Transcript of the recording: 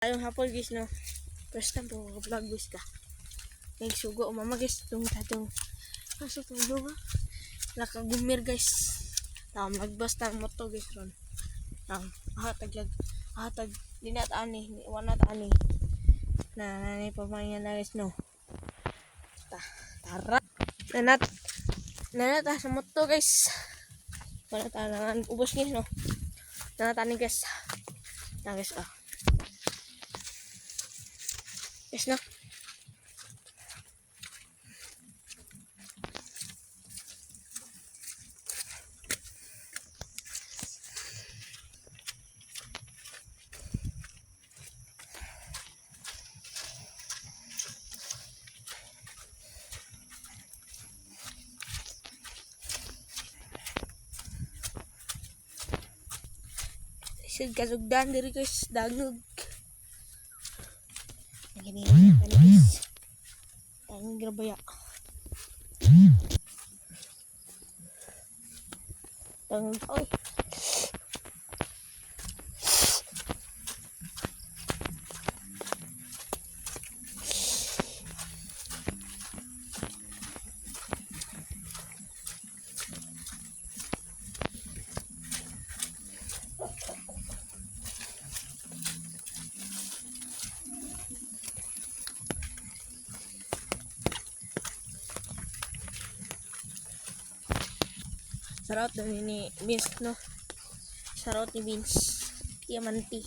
Ayong hapon guys no. First time po vlog guys ka. Nagsugo o mama guys tung tatong. Kaso tulo ba? Nakagumir guys. Tam nagbas tang moto guys ron. Hatag di na ani, wala ta ani. Na nani pa man na guys no. Tara. Nanat sa moto guys. Wala ta nang ubos guys no. Nanat ani guys. Guys ah. Yes na. Sid kasugdan diri guys dangog. Gini guys. Ang grabaya. Dangog oy. Sarot ni Vince no. Sarot ni Vince. Diamante.